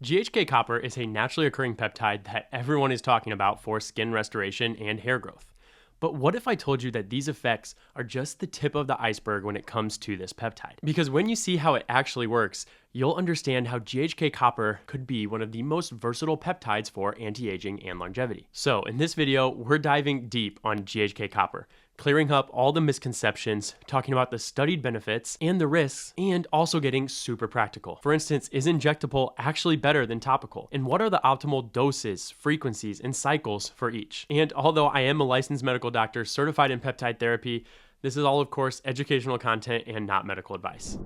GHK-copper is a naturally occurring peptide that everyone is talking about for skin restoration and hair growth. But what if I told you that these effects are just the tip of the iceberg when it comes to this peptide? Because when you see how it actually works, you'll understand how GHK-copper could be one of the most versatile peptides for anti-aging and longevity. So in this video, we're diving deep on GHK-copper, clearing up all the misconceptions, talking about the studied benefits and the risks, and also getting super practical. For instance, is injectable actually better than topical? And what are the optimal doses, frequencies, and cycles for each? And although I am a licensed medical doctor certified in peptide therapy, this is all, of course, educational content and not medical advice.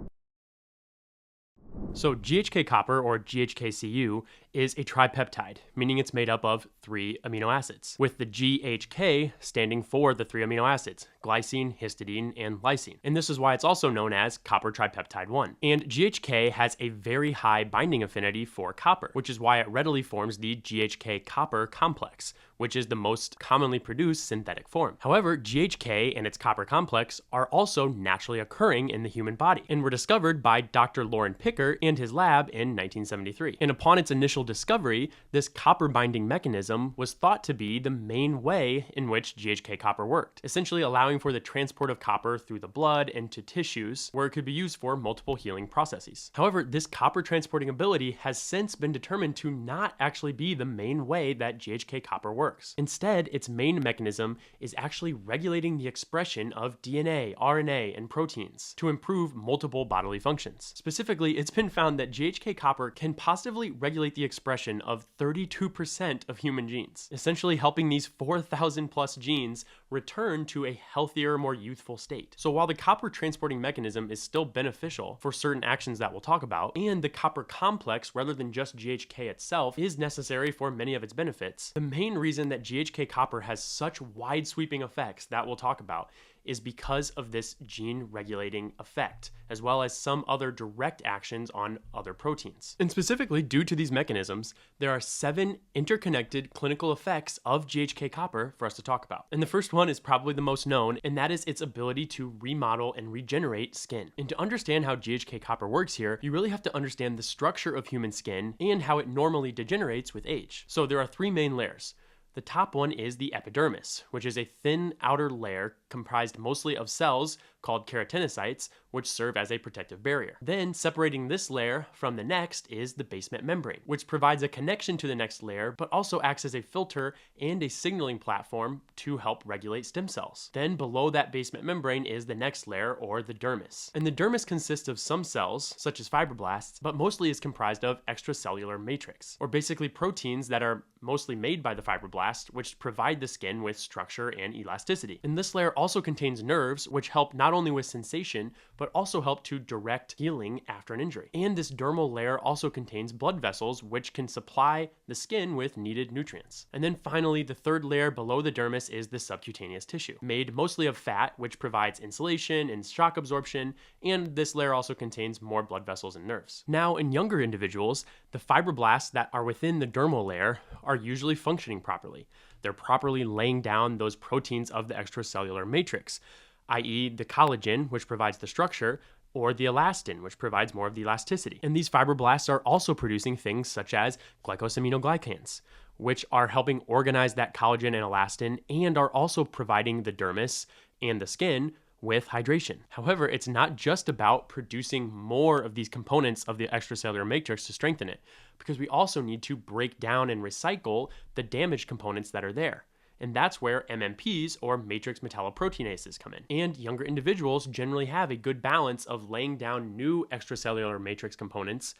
So GHK-copper, or GHK-Cu, is a tripeptide, meaning it's made up of 3 amino acids, with the GHK standing for the 3 amino acids, glycine, histidine, and lysine. And this is why it's also known as copper tripeptide 1. And GHK has a very high binding affinity for copper, which is why it readily forms the GHK-copper complex, which is the most commonly produced synthetic form. However, GHK and its copper complex are also naturally occurring in the human body and were discovered by Dr. Loren Picker and his lab in 1973. And upon its initial discovery, this copper binding mechanism was thought to be the main way in which GHK-copper worked, essentially allowing for the transport of copper through the blood into tissues where it could be used for multiple healing processes. However, this copper transporting ability has since been determined to not actually be the main way that GHK-copper works. Instead, its main mechanism is actually regulating the expression of DNA, RNA, and proteins to improve multiple bodily functions. Specifically, it's been found that GHK-copper can positively regulate the expression of 32% of human genes, essentially helping these 4,000 plus genes return to a healthier, more youthful state. So while the copper transporting mechanism is still beneficial for certain actions that we'll talk about, and the copper complex, rather than just GHK itself, is necessary for many of its benefits, the main reason that GHK-copper has such wide sweeping effects that we'll talk about is because of this gene regulating effect, as well as some other direct actions on other proteins. And specifically, due to these mechanisms, there are 7 interconnected clinical effects of GHK-copper for us to talk about. And the first one is probably the most known, and that is its ability to remodel and regenerate skin. And to understand how GHK-copper works here, you really have to understand the structure of human skin and how it normally degenerates with age. So there are 3 main layers. The top one is the epidermis, which is a thin outer layer comprised mostly of cells called keratinocytes, which serve as a protective barrier. Then, separating this layer from the next is the basement membrane, which provides a connection to the next layer, but also acts as a filter and a signaling platform to help regulate stem cells. Then, below that basement membrane is the next layer, or the dermis. And the dermis consists of some cells, such as fibroblasts, but mostly is comprised of extracellular matrix, or basically proteins that are mostly made by the fibroblast, which provide the skin with structure and elasticity. And this layer also contains nerves, which help not only with sensation, but also help to direct healing after an injury. And this dermal layer also contains blood vessels, which can supply the skin with needed nutrients. And then finally, the third layer below the dermis is the subcutaneous tissue, made mostly of fat, which provides insulation and shock absorption, and this layer also contains more blood vessels and nerves. Now, in younger individuals, the fibroblasts that are within the dermal layer are usually functioning properly. They're properly laying down those proteins of the extracellular matrix, i.e. the collagen, which provides the structure, or the elastin, which provides more of the elasticity. And these fibroblasts are also producing things such as glycosaminoglycans, which are helping organize that collagen and elastin, and are also providing the dermis and the skin with hydration. However, it's not just about producing more of these components of the extracellular matrix to strengthen it, because we also need to break down and recycle the damaged components that are there. And that's where MMPs, or matrix metalloproteinases, come in. And younger individuals generally have a good balance of laying down new extracellular matrix components,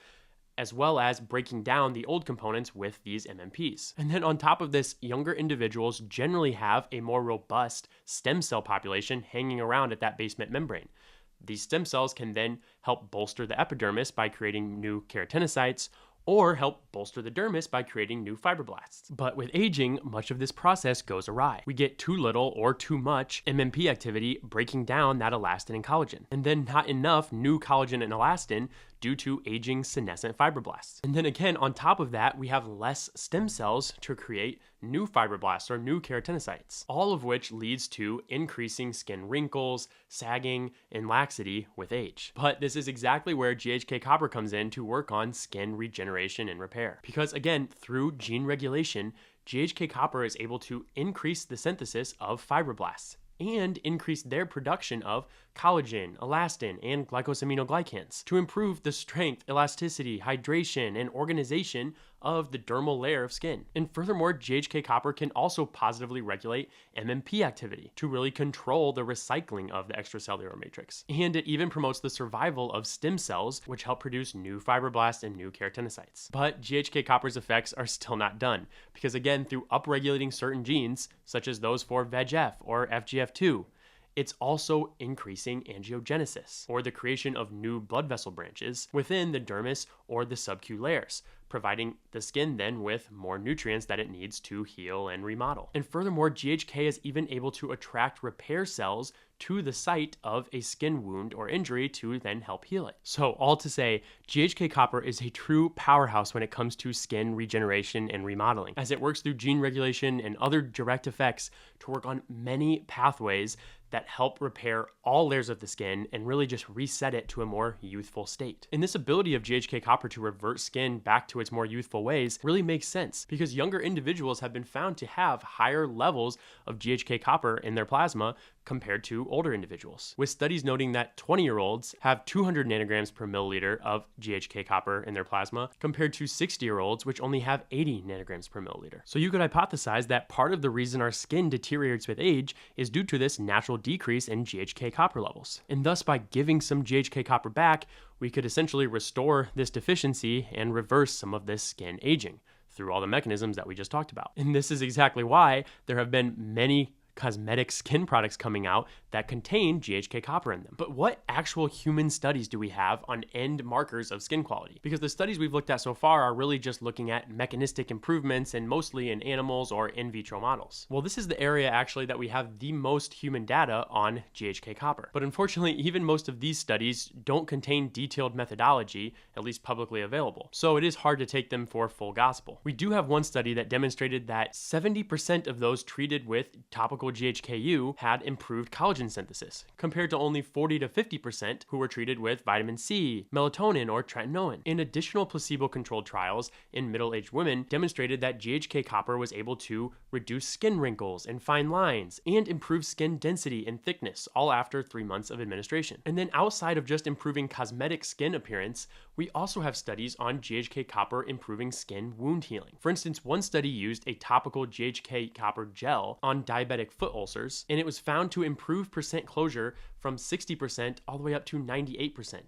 as well as breaking down the old components with these MMPs. And then on top of this, younger individuals generally have a more robust stem cell population hanging around at that basement membrane. These stem cells can then help bolster the epidermis by creating new keratinocytes, or help bolster the dermis by creating new fibroblasts. But with aging, much of this process goes awry. We get too little or too much MMP activity breaking down that elastin and collagen, and then not enough new collagen and elastin due to aging senescent fibroblasts. And then again, on top of that, we have less stem cells to create new fibroblasts or new keratinocytes, all of which leads to increasing skin wrinkles, sagging, and laxity with age. But this is exactly where GHK copper comes in to work on skin regeneration and repair. Because again, through gene regulation, GHK copper is able to increase the synthesis of fibroblasts and increase their production of collagen, elastin, and glycosaminoglycans to improve the strength, elasticity, hydration, and organization of the dermal layer of skin. And furthermore, GHK copper can also positively regulate MMP activity to really control the recycling of the extracellular matrix. And it even promotes the survival of stem cells, which help produce new fibroblasts and new keratinocytes. But GHK copper's effects are still not done, because again, through upregulating certain genes, such as those for VEGF or FGF2, it's also increasing angiogenesis, or the creation of new blood vessel branches within the dermis or the subcu layers, providing the skin then with more nutrients that it needs to heal and remodel. And furthermore, GHK is even able to attract repair cells to the site of a skin wound or injury to then help heal it. So all to say, GHK copper is a true powerhouse when it comes to skin regeneration and remodeling, as it works through gene regulation and other direct effects to work on many pathways that help repair all layers of the skin and really just reset it to a more youthful state. And this ability of GHK copper to revert skin back to its more youthful ways really makes sense, because younger individuals have been found to have higher levels of GHK copper in their plasma compared to older individuals, with studies noting that 20-year-olds have 200 nanograms per milliliter of GHK copper in their plasma compared to 60-year-olds, which only have 80 nanograms per milliliter. So you could hypothesize that part of the reason our skin deteriorates with age is due to this natural decrease in GHK copper levels. And thus, by giving some GHK copper back, we could essentially restore this deficiency and reverse some of this skin aging through all the mechanisms that we just talked about. And this is exactly why there have been many cosmetic skin products coming out that contain GHK copper in them. But what actual human studies do we have on end markers of skin quality? Because the studies we've looked at so far are really just looking at mechanistic improvements, and mostly in animals or in vitro models. Well, this is the area actually that we have the most human data on GHK copper. But unfortunately, even most of these studies don't contain detailed methodology, at least publicly available. So it is hard to take them for full gospel. We do have one study that demonstrated that 70% of those treated with topical GHK-U had improved collagen synthesis, compared to only 40 to 50% who were treated with vitamin C, melatonin, or tretinoin. In additional placebo-controlled trials in middle-aged women demonstrated that GHK copper was able to reduce skin wrinkles and fine lines and improve skin density and thickness, all after 3 months of administration. And then outside of just improving cosmetic skin appearance, we also have studies on GHK copper improving skin wound healing. For instance, one study used a topical GHK copper gel on diabetic foot ulcers, and it was found to improve percent closure from 60% all the way up to 98%.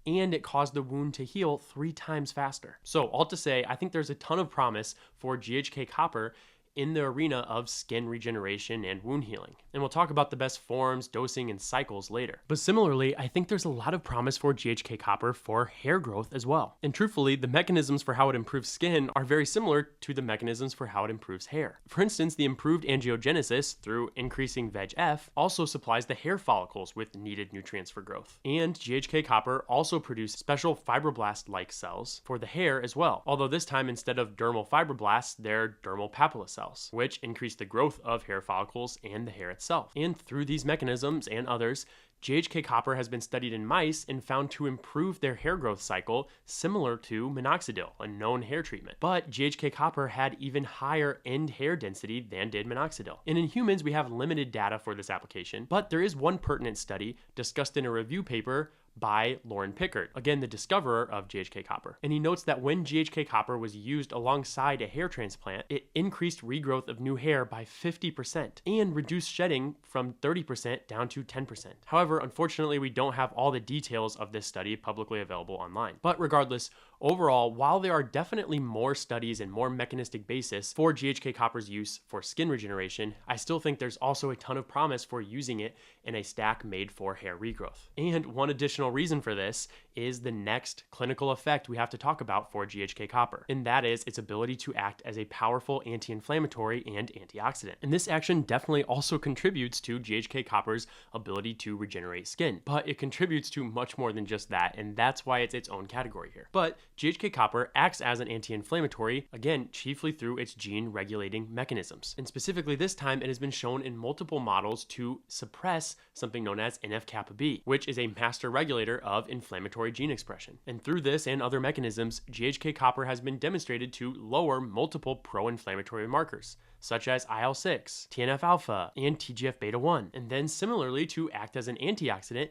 And it caused the wound to heal 3 times faster. So all to say, I think there's a ton of promise for GHK copper in the arena of skin regeneration and wound healing. And we'll talk about the best forms, dosing, and cycles later. But similarly, I think there's a lot of promise for GHK copper for hair growth as well. And truthfully, the mechanisms for how it improves skin are very similar to the mechanisms for how it improves hair. For instance, the improved angiogenesis through increasing VEGF also supplies the hair follicles with needed nutrients for growth. And GHK copper also produces special fibroblast-like cells for the hair as well, although this time instead of dermal fibroblasts, they're dermal papilla cells, which increase the growth of hair follicles and the hair itself. And through these mechanisms and others, GHK copper has been studied in mice and found to improve their hair growth cycle similar to minoxidil, a known hair treatment. But GHK copper had even higher end hair density than did minoxidil. And in humans, we have limited data for this application, but there is one pertinent study discussed in a review paper by Lauren Pickard, again the discoverer of GHK copper. And he notes that when GHK copper was used alongside a hair transplant, it increased regrowth of new hair by 50% and reduced shedding from 30% down to 10%. However, unfortunately, we don't have all the details of this study publicly available online. But regardless, overall, while there are definitely more studies and more mechanistic basis for GHK copper's use for skin regeneration, I still think there's also a ton of promise for using it in a stack made for hair regrowth. And one additional reason for this is the next clinical effect we have to talk about for GHK copper, and that is its ability to act as a powerful anti-inflammatory and antioxidant. And this action definitely also contributes to GHK copper's ability to regenerate skin, but it contributes to much more than just that, and that's why it's its own category here. But GHK copper acts as an anti-inflammatory, again, chiefly through its gene regulating mechanisms. And specifically this time, it has been shown in multiple models to suppress something known as NF-kappa B, which is a master regulator of inflammatory gene expression. And through this and other mechanisms, GHK copper has been demonstrated to lower multiple pro-inflammatory markers, such as IL-6, TNF-alpha, and TGF-beta-1. And then similarly, to act as an antioxidant,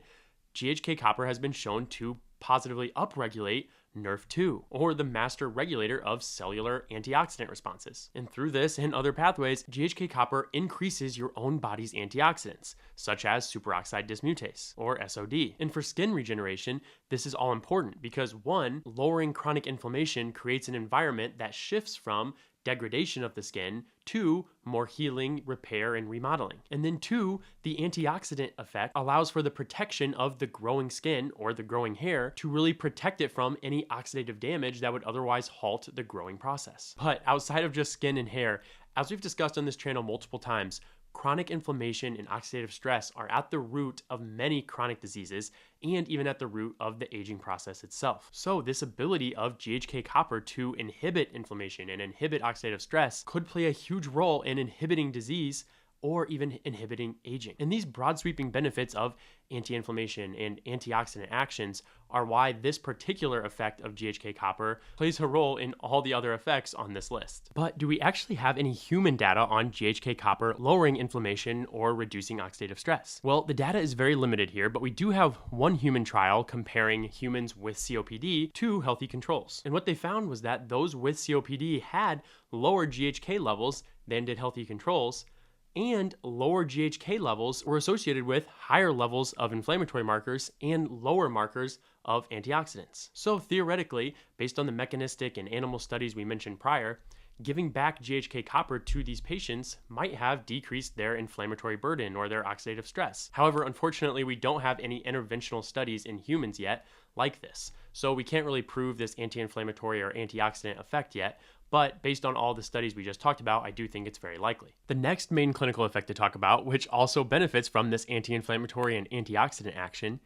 GHK copper has been shown to positively upregulate NRF2, or the master regulator of cellular antioxidant responses. And through this and other pathways, GHK copper increases your own body's antioxidants, such as superoxide dismutase, or SOD. And for skin regeneration, this is all important because 1, lowering chronic inflammation creates an environment that shifts from degradation of the skin to more healing, repair, and remodeling. And then 2, the antioxidant effect allows for the protection of the growing skin or the growing hair to really protect it from any oxidative damage that would otherwise halt the growing process. But outside of just skin and hair, as we've discussed on this channel multiple times, chronic inflammation and oxidative stress are at the root of many chronic diseases and even at the root of the aging process itself. So this ability of GHK copper to inhibit inflammation and inhibit oxidative stress could play a huge role in inhibiting disease or even inhibiting aging. And these broad sweeping benefits of anti-inflammation and antioxidant actions are why this particular effect of GHK copper plays a role in all the other effects on this list. But do we actually have any human data on GHK copper lowering inflammation or reducing oxidative stress? Well, the data is very limited here, but we do have one human trial comparing humans with COPD to healthy controls. And what they found was that those with COPD had lower GHK levels than did healthy controls, and lower GHK levels were associated with higher levels of inflammatory markers and lower markers of antioxidants. So theoretically, based on the mechanistic and animal studies we mentioned prior, giving back GHK copper to these patients might have decreased their inflammatory burden or their oxidative stress. However, unfortunately, we don't have any interventional studies in humans yet like this. So we can't really prove this anti-inflammatory or antioxidant effect yet, but based on all the studies we just talked about, I do think it's very likely. The next main clinical effect to talk about, which also benefits from this anti-inflammatory and antioxidant action,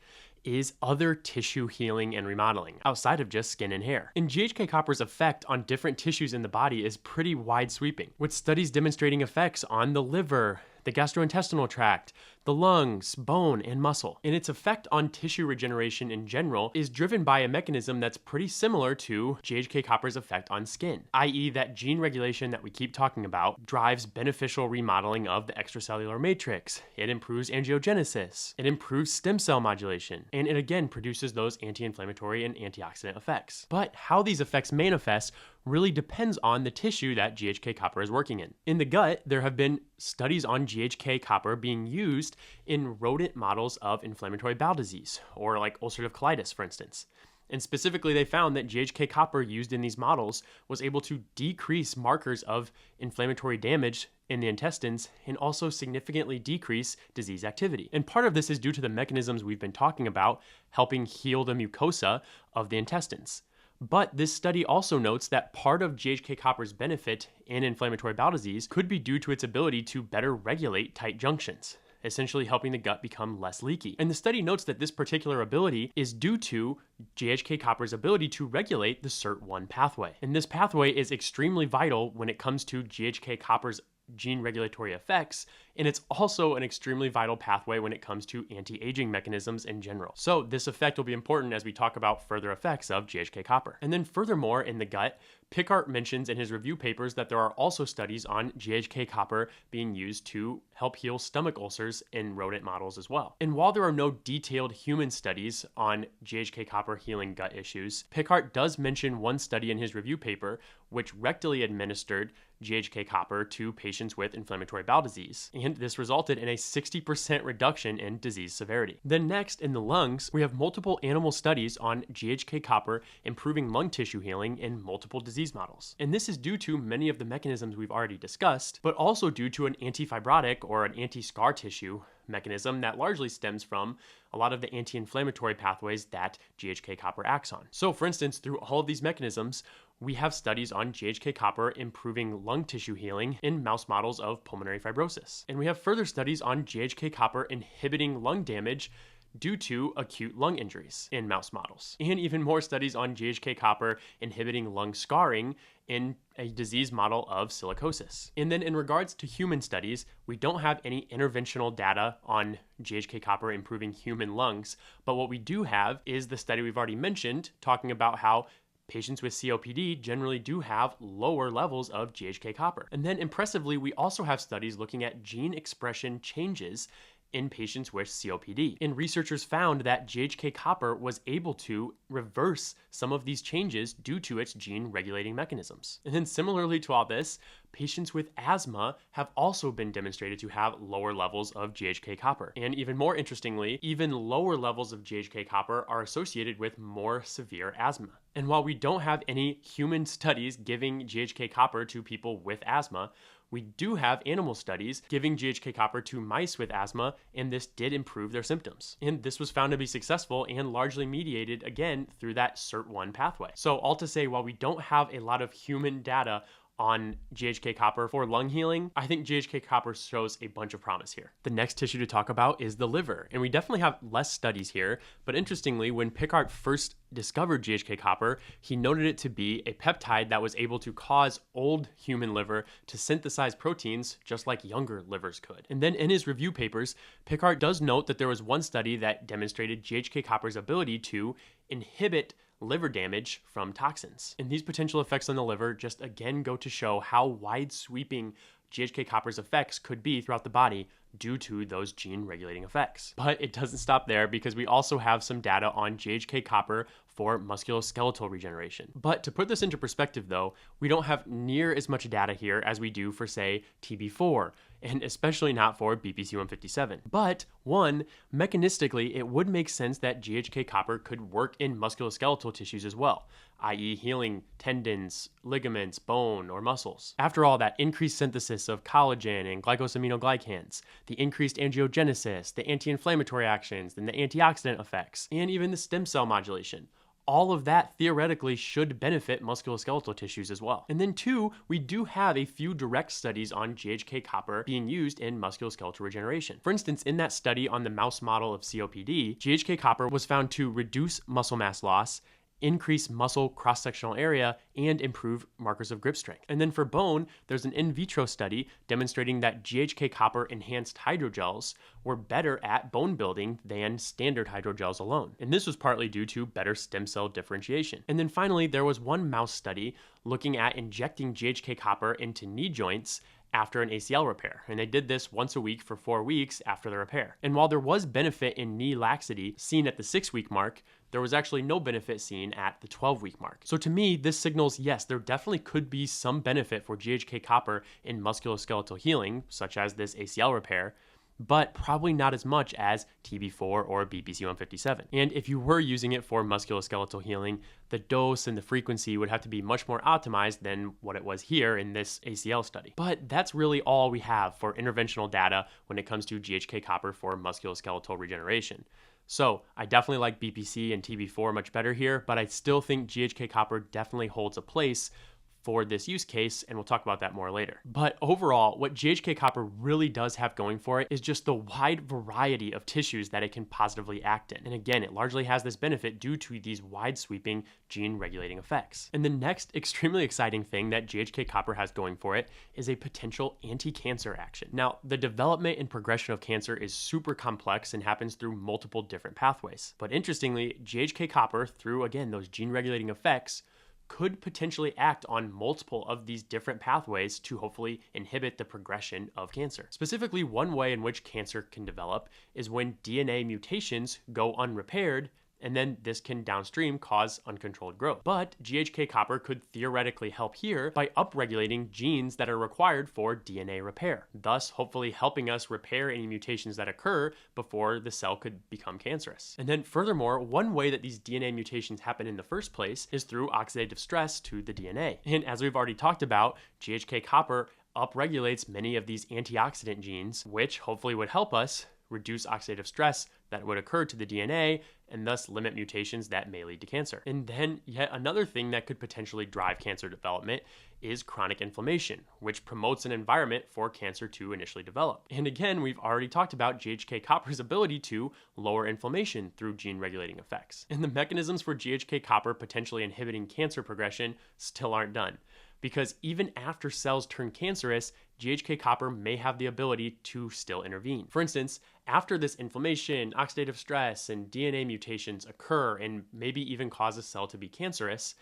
is other tissue healing and remodeling outside of just skin and hair. And GHK copper's effect on different tissues in the body is pretty wide sweeping, with studies demonstrating effects on the liver, the gastrointestinal tract, the lungs, bone, and muscle. And its effect on tissue regeneration in general is driven by a mechanism that's pretty similar to GHK copper's effect on skin, i.e. that gene regulation that we keep talking about drives beneficial remodeling of the extracellular matrix. It improves angiogenesis, it improves stem cell modulation, and it again produces those anti-inflammatory and antioxidant effects. But how these effects manifest really depends on the tissue that GHK copper is working in. In the gut, there have been studies on GHK copper being used in rodent models of inflammatory bowel disease, or like ulcerative colitis, for instance. And specifically, they found that GHK copper used in these models was able to decrease markers of inflammatory damage in the intestines and also significantly decrease disease activity. And part of this is due to the mechanisms we've been talking about helping heal the mucosa of the intestines. But this study also notes that part of GHK copper's benefit in inflammatory bowel disease could be due to its ability to better regulate tight junctions, essentially helping the gut become less leaky. And the study notes that this particular ability is due to GHK copper's ability to regulate the SIRT1 pathway. And this pathway is extremely vital when it comes to GHK copper's gene regulatory effects, and it's also an extremely vital pathway when it comes to anti-aging mechanisms in general. So this effect will be important as we talk about further effects of GHK copper. And then furthermore, in the gut, Pickart mentions in his review papers that there are also studies on GHK copper being used to help heal stomach ulcers in rodent models as well. And while there are no detailed human studies on GHK copper healing gut issues, Pickart does mention one study in his review paper which rectally administered GHK copper to patients with inflammatory bowel disease, and this resulted in a 60% reduction in disease severity. Then next, in the lungs, we have multiple animal studies on GHK copper improving lung tissue healing in multiple disease models. And this is due to many of the mechanisms we've already discussed, but also due to an anti-fibrotic or an anti-scar tissue mechanism that largely stems from a lot of the anti-inflammatory pathways that GHK-copper acts on. So for instance, through all of these mechanisms, we have studies on GHK-copper improving lung tissue healing in mouse models of pulmonary fibrosis. And we have further studies on GHK-copper inhibiting lung damage due to acute lung injuries in mouse models, and even more studies on GHK-copper inhibiting lung scarring in a disease model of silicosis. And then in regards to human studies, we don't have any interventional data on GHK-copper improving human lungs, but what we do have is the study we've already mentioned talking about how patients with COPD generally do have lower levels of GHK-copper. And then impressively, we also have studies looking at gene expression changes in patients with COPD. And researchers found that GHK-copper was able to reverse some of these changes due to its gene regulating mechanisms. And then similarly to all this, patients with asthma have also been demonstrated to have lower levels of GHK-copper. And even more interestingly, even lower levels of GHK-copper are associated with more severe asthma. And while we don't have any human studies giving GHK-copper to people with asthma, we do have animal studies giving GHK-copper to mice with asthma, and this did improve their symptoms. And this was found to be successful and largely mediated, again, through that SIRT1 pathway. So all to say, while we don't have a lot of human data on GHK-copper for lung healing, I think GHK-copper shows a bunch of promise here. The next tissue to talk about is the liver, and we definitely have less studies here, but interestingly, when Pickard first discovered GHK-copper, he noted it to be a peptide that was able to cause old human liver to synthesize proteins just like younger livers could. And then in his review papers, Pickard does note that there was one study that demonstrated GHK-copper's ability to inhibit liver damage from toxins. And these potential effects on the liver just again go to show how wide-sweeping GHK-copper's effects could be throughout the body due to those gene regulating effects. But it doesn't stop there, because we also have some data on GHK-copper for musculoskeletal regeneration. But to put this into perspective though, we don't have near as much data here as we do for, say, TB4, and especially not for BPC-157. But one, mechanistically, it would make sense that GHK-copper could work in musculoskeletal tissues as well, i.e. healing tendons, ligaments, bone, or muscles. After all, that increased synthesis of collagen and glycosaminoglycans, the increased angiogenesis, the anti-inflammatory actions, and the antioxidant effects, and even the stem cell modulation, all of that theoretically should benefit musculoskeletal tissues as well. And then two, we do have a few direct studies on GHK-copper being used in musculoskeletal regeneration. For instance, in that study on the mouse model of COPD, GHK-copper was found to reduce muscle mass loss, increase muscle cross-sectional area, and improve markers of grip strength. And then for bone, there's an in vitro study demonstrating that GHK-copper enhanced hydrogels were better at bone building than standard hydrogels alone. And this was partly due to better stem cell differentiation. And then finally, there was one mouse study looking at injecting GHK-copper into knee joints after an ACL repair. And they did this once a week for 4 weeks after the repair. And while there was benefit in knee laxity seen at the 6-week mark, there was actually no benefit seen at the 12-week mark. So to me, this signals, yes, there definitely could be some benefit for GHK-copper in musculoskeletal healing, such as this ACL repair, but probably not as much as TB4 or BPC-157. And if you were using it for musculoskeletal healing, the dose and the frequency would have to be much more optimized than what it was here in this ACL study. But that's really all we have for interventional data when it comes to GHK-copper for musculoskeletal regeneration. So I definitely like BPC and TB4 much better here, but I still think GHK-copper definitely holds a place for this use case, and we'll talk about that more later. But overall, what GHK-copper really does have going for it is just the wide variety of tissues that it can positively act in. And again, it largely has this benefit due to these wide-sweeping gene-regulating effects. And the next extremely exciting thing that GHK-copper has going for it is a potential anti-cancer action. Now, the development and progression of cancer is super complex and happens through multiple different pathways. But interestingly, GHK-copper, through, again, those gene-regulating effects, could potentially act on multiple of these different pathways to hopefully inhibit the progression of cancer. Specifically, one way in which cancer can develop is when DNA mutations go unrepaired, and then this can downstream cause uncontrolled growth. But GHK-copper could theoretically help here by upregulating genes that are required for DNA repair, thus hopefully helping us repair any mutations that occur before the cell could become cancerous. And then furthermore, one way that these DNA mutations happen in the first place is through oxidative stress to the DNA. And as we've already talked about, GHK-copper upregulates many of these antioxidant genes, which hopefully would help us reduce oxidative stress that would occur to the DNA, and thus limit mutations that may lead to cancer. And then yet another thing that could potentially drive cancer development is chronic inflammation, which promotes an environment for cancer to initially develop. And again, we've already talked about GHK-Copper's ability to lower inflammation through gene regulating effects. And the mechanisms for GHK-Copper potentially inhibiting cancer progression still aren't done, because even after cells turn cancerous, GHK-Copper may have the ability to still intervene. For instance, after this inflammation, oxidative stress, and DNA mutations occur and maybe even cause a cell to be cancerous,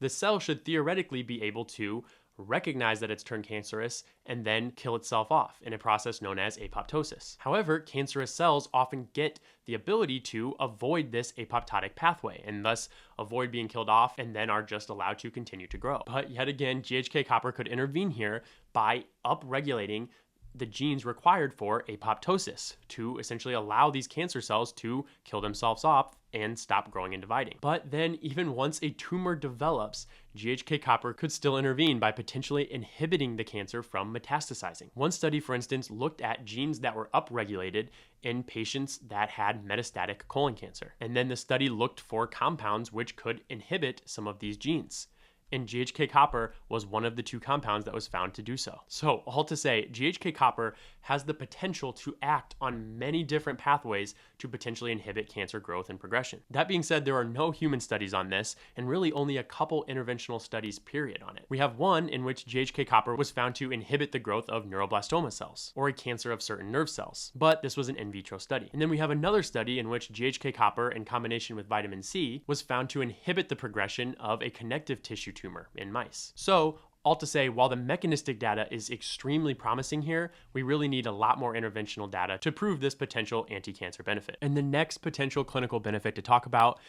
the cell should theoretically be able to recognize that it's turned cancerous and then kill itself off in a process known as apoptosis. However, cancerous cells often get the ability to avoid this apoptotic pathway and thus avoid being killed off and then are just allowed to continue to grow. But yet again, GHK-Copper could intervene here by upregulating the genes required for apoptosis to essentially allow these cancer cells to kill themselves off and stop growing and dividing. But then even once a tumor develops, GHK-Copper could still intervene by potentially inhibiting the cancer from metastasizing. One study, for instance, looked at genes that were upregulated in patients that had metastatic colon cancer. And then the study looked for compounds which could inhibit some of these genes. And GHK-Copper was one of the two compounds that was found to do so. So all to say, GHK-Copper has the potential to act on many different pathways to potentially inhibit cancer growth and progression. That being said, there are no human studies on this, and really only a couple interventional studies period on it. We have one in which GHK-Copper was found to inhibit the growth of neuroblastoma cells, or a cancer of certain nerve cells, but this was an in vitro study. And then we have another study in which GHK-Copper in combination with vitamin C was found to inhibit the progression of a connective tissue tumor in mice. So all to say, while the mechanistic data is extremely promising here, we really need a lot more interventional data to prove this potential anti-cancer benefit. And the next potential clinical benefit to talk about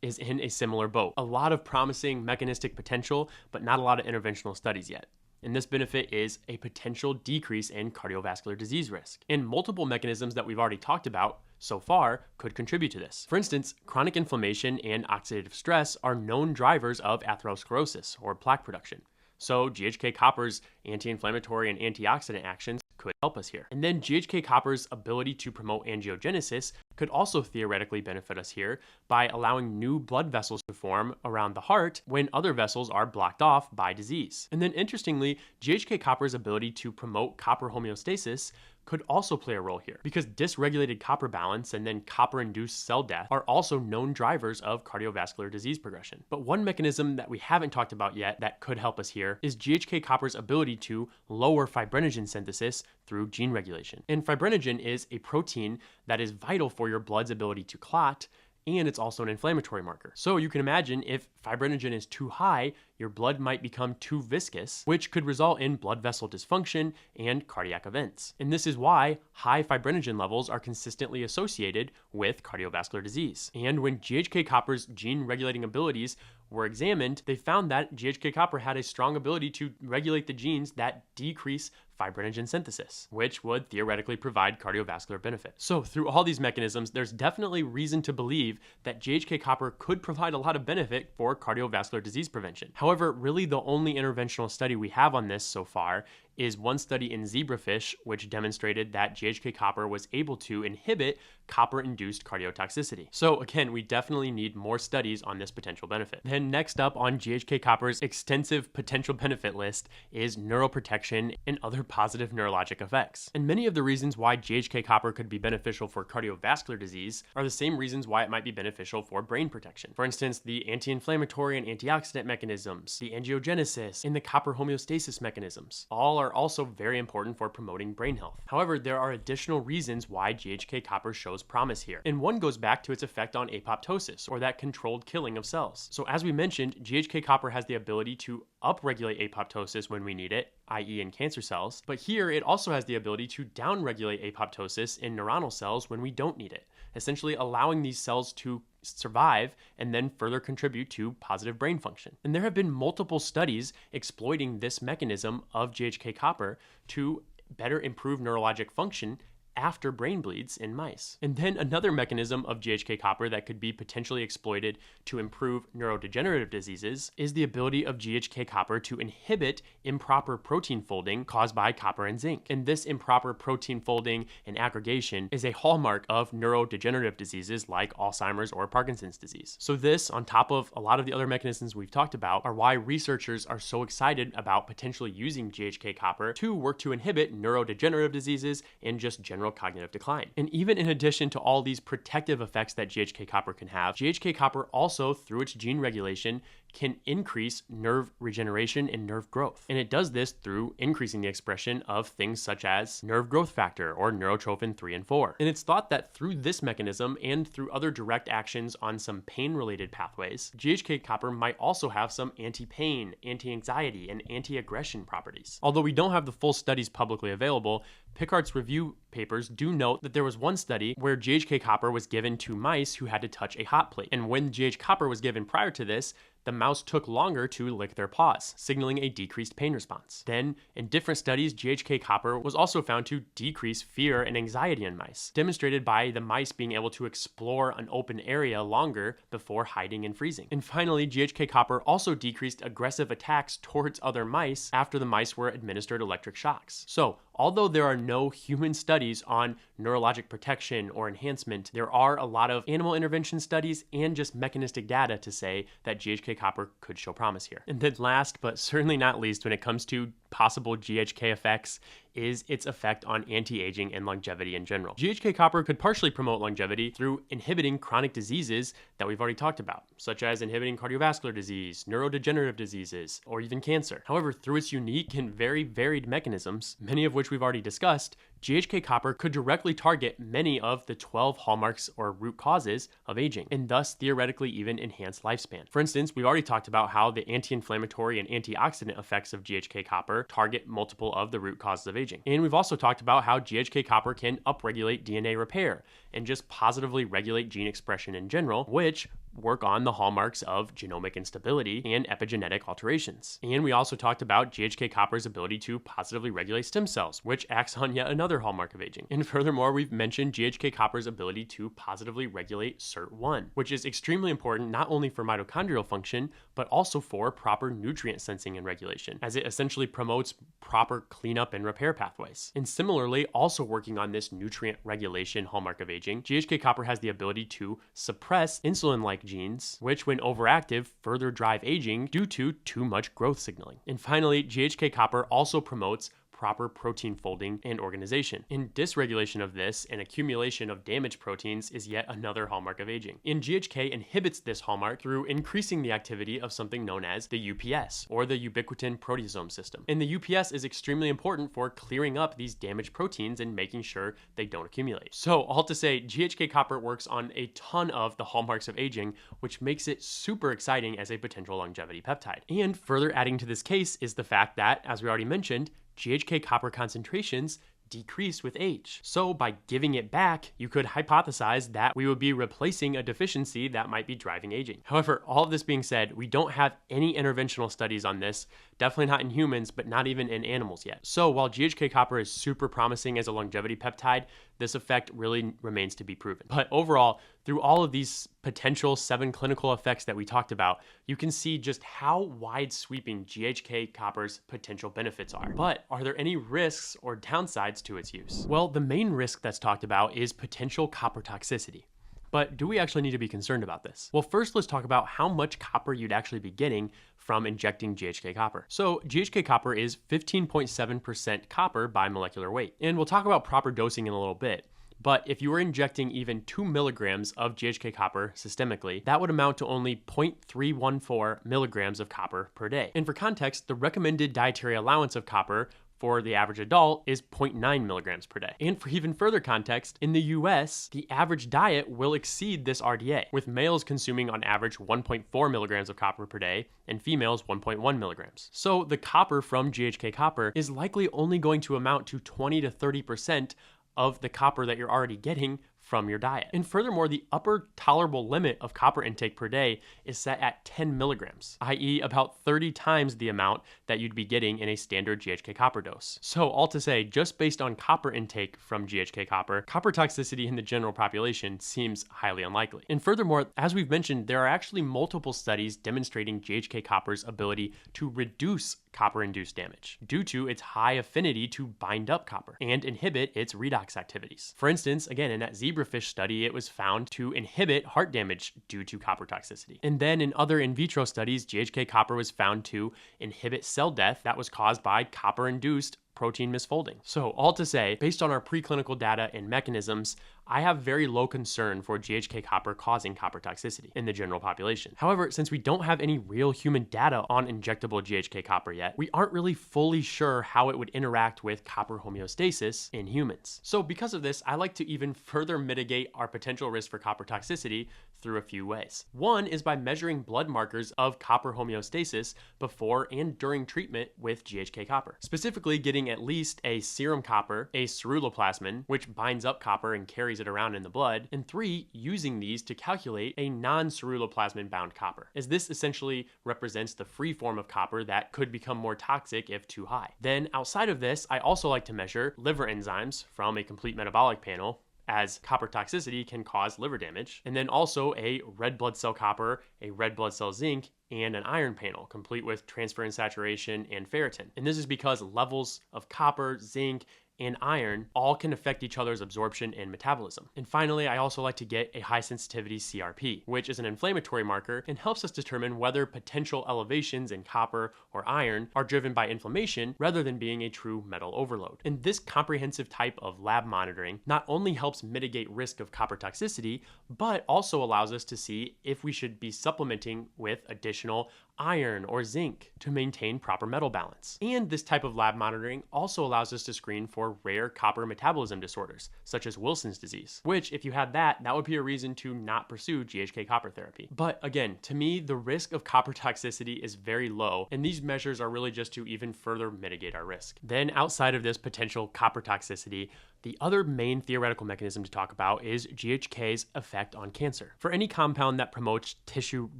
is in a similar boat. A lot of promising mechanistic potential, but not a lot of interventional studies yet. And this benefit is a potential decrease in cardiovascular disease risk. And multiple mechanisms that we've already talked about so far could contribute to this. For instance, chronic inflammation and oxidative stress are known drivers of atherosclerosis or plaque production. So GHK-Copper's anti-inflammatory and antioxidant actions could help us here. And then GHK-Copper's ability to promote angiogenesis could also theoretically benefit us here by allowing new blood vessels to form around the heart when other vessels are blocked off by disease. And then interestingly, GHK-Copper's ability to promote copper homeostasis could also play a role here, because dysregulated copper balance and then copper-induced cell death are also known drivers of cardiovascular disease progression. But one mechanism that we haven't talked about yet that could help us here is GHK-Copper's ability to lower fibrinogen synthesis through gene regulation. And fibrinogen is a protein that is vital for your blood's ability to clot, and it's also an inflammatory marker. So you can imagine if fibrinogen is too high, your blood might become too viscous, which could result in blood vessel dysfunction and cardiac events. And this is why high fibrinogen levels are consistently associated with cardiovascular disease. And when GHK-Copper's gene regulating abilities were examined, they found that GHK-Copper had a strong ability to regulate the genes that decrease fibrinogen synthesis, which would theoretically provide cardiovascular benefit. So through all these mechanisms, there's definitely reason to believe that GHK-Copper could provide a lot of benefit for cardiovascular disease prevention. However, really the only interventional study we have on this so far is one study in zebrafish, which demonstrated that GHK-Copper was able to inhibit copper-induced cardiotoxicity. So again, we definitely need more studies on this potential benefit. Then next up on GHK-Copper's extensive potential benefit list is neuroprotection and other positive neurologic effects. And many of the reasons why GHK-Copper could be beneficial for cardiovascular disease are the same reasons why it might be beneficial for brain protection. For instance, the anti-inflammatory and antioxidant mechanisms, the angiogenesis, and the copper homeostasis mechanisms. All are also very important for promoting brain health. However, there are additional reasons why GHK-Copper shows promise here. And one goes back to its effect on apoptosis, or that controlled killing of cells. So as we mentioned, GHK-Copper has the ability to upregulate apoptosis when we need it, i.e. in cancer cells, but here it also has the ability to downregulate apoptosis in neuronal cells when we don't need it, essentially allowing these cells to survive and then further contribute to positive brain function. And there have been multiple studies exploiting this mechanism of GHK-Copper to better improve neurologic function after brain bleeds in mice. And then another mechanism of GHK copper that could be potentially exploited to improve neurodegenerative diseases is the ability of GHK copper to inhibit improper protein folding caused by copper and zinc. And this improper protein folding and aggregation is a hallmark of neurodegenerative diseases like Alzheimer's or Parkinson's disease. So this, on top of a lot of the other mechanisms we've talked about, are why researchers are so excited about potentially using GHK copper to work to inhibit neurodegenerative diseases and just general cognitive decline. And even in addition to all these protective effects that GHK copper can have, GHK copper also, through its gene regulation, can increase nerve regeneration and nerve growth. And it does this through increasing the expression of things such as nerve growth factor or neurotrophin 3 and 4. And it's thought that through this mechanism and through other direct actions on some pain-related pathways, GHK copper might also have some anti-pain, anti-anxiety, and anti-aggression properties. Although we don't have the full studies publicly available, Pickard's review papers do note that there was one study where GHK copper was given to mice who had to touch a hot plate. And when GHK copper was given prior to this, the mouse took longer to lick their paws, signaling a decreased pain response. Then, in different studies, GHK copper was also found to decrease fear and anxiety in mice, demonstrated by the mice being able to explore an open area longer before hiding and freezing. And finally, GHK copper also decreased aggressive attacks towards other mice after the mice were administered electric shocks. So, although there are no human studies on neurologic protection or enhancement, there are a lot of animal intervention studies and just mechanistic data to say that GHK copper could show promise here. And then last, but certainly not least, when it comes to possible GHK effects, is its effect on anti-aging and longevity in general. GHK copper could partially promote longevity through inhibiting chronic diseases that we've already talked about, such as inhibiting cardiovascular disease, neurodegenerative diseases, or even cancer. However, through its unique and very varied mechanisms, many of which we've already discussed, GHK copper could directly target many of the 12 hallmarks or root causes of aging, and thus theoretically even enhance lifespan. For instance, we've already talked about how the anti-inflammatory and antioxidant effects of GHK copper target multiple of the root causes of aging. And we've also talked about how GHK copper can upregulate DNA repair and just positively regulate gene expression in general, which work on the hallmarks of genomic instability and epigenetic alterations. And we also talked about GHK copper's ability to positively regulate stem cells, which acts on yet another hallmark of aging. And furthermore, we've mentioned GHK copper's ability to positively regulate SIRT1, which is extremely important not only for mitochondrial function, but also for proper nutrient sensing and regulation, as it essentially promotes proper cleanup and repair pathways. And similarly, also working on this nutrient regulation hallmark of aging, GHK copper has the ability to suppress insulin-like genes, which when overactive further drive aging due to too much growth signaling. And finally, GHK copper also promotes proper protein folding and organization. And dysregulation of this and accumulation of damaged proteins is yet another hallmark of aging. And GHK inhibits this hallmark through increasing the activity of something known as the UPS, or the ubiquitin proteasome system. And the UPS is extremely important for clearing up these damaged proteins and making sure they don't accumulate. So all to say, GHK copper works on a ton of the hallmarks of aging, which makes it super exciting as a potential longevity peptide. And further adding to this case is the fact that, as we already mentioned, GHK copper concentrations decrease with age. So by giving it back, you could hypothesize that we would be replacing a deficiency that might be driving aging. However, all of this being said, we don't have any interventional studies on this, definitely not in humans, but not even in animals yet. So while GHK copper is super promising as a longevity peptide, this effect really remains to be proven. But overall, through all of these potential 7 clinical effects that we talked about, you can see just how wide-sweeping GHK copper's potential benefits are. But are there any risks or downsides to its use? Well, the main risk that's talked about is potential copper toxicity. But do we actually need to be concerned about this? Well, first let's talk about how much copper you'd actually be getting from injecting GHK copper. So GHK copper is 15.7% copper by molecular weight. And we'll talk about proper dosing in a little bit. But if you were injecting even 2 milligrams of GHK copper systemically, that would amount to only 0.314 milligrams of copper per day. And for context, the recommended dietary allowance of copper for the average adult is 0.9 milligrams per day. And for even further context, in the US, the average diet will exceed this RDA, with males consuming on average 1.4 milligrams of copper per day and females 1.1 milligrams. So the copper from GHK copper is likely only going to amount to 20 to 30% of the copper that you're already getting from your diet. And furthermore, the upper tolerable limit of copper intake per day is set at 10 milligrams, i.e. about 30 times the amount that you'd be getting in a standard GHK copper dose. So all to say, just based on copper intake from GHK copper toxicity in the general population seems highly unlikely. And furthermore, as we've mentioned, there are actually multiple studies demonstrating GHK copper's ability to reduce copper-induced damage due to its high affinity to bind up copper and inhibit its redox activities. For instance, again, in that zebrafish study, it was found to inhibit heart damage due to copper toxicity. And then in other in vitro studies, GHK copper was found to inhibit cell death that was caused by copper-induced protein misfolding. So all to say, based on our preclinical data and mechanisms, I have very low concern for GHK copper causing copper toxicity in the general population. However, since we don't have any real human data on injectable GHK copper yet, we aren't really fully sure how it would interact with copper homeostasis in humans. So because of this, I like to even further mitigate our potential risk for copper toxicity through a few ways. One is by measuring blood markers of copper homeostasis before and during treatment with GHK copper. Specifically, getting at least a serum copper, a ceruloplasmin, which binds up copper and carries it around in the blood, and 3, using these to calculate a non-ceruloplasmin bound copper, as this essentially represents the free form of copper that could become more toxic if too high. Then outside of this, I also like to measure liver enzymes from a complete metabolic panel, as copper toxicity can cause liver damage, and then also a red blood cell copper, a red blood cell zinc, and an iron panel, complete with transferrin saturation and ferritin. And this is because levels of copper, zinc, and iron all can affect each other's absorption and metabolism. And finally, I also like to get a high sensitivity CRP, which is an inflammatory marker and helps us determine whether potential elevations in copper or iron are driven by inflammation rather than being a true metal overload. And this comprehensive type of lab monitoring not only helps mitigate risk of copper toxicity, but also allows us to see if we should be supplementing with additional iron or zinc to maintain proper metal balance. And this type of lab monitoring also allows us to screen for rare copper metabolism disorders, such as Wilson's disease, which if you had that would be a reason to not pursue GHK copper therapy. But again, to me, the risk of copper toxicity is very low, and these measures are really just to even further mitigate our risk. Then outside of this potential copper toxicity, the other main theoretical mechanism to talk about is GHK's effect on cancer. For any compound that promotes tissue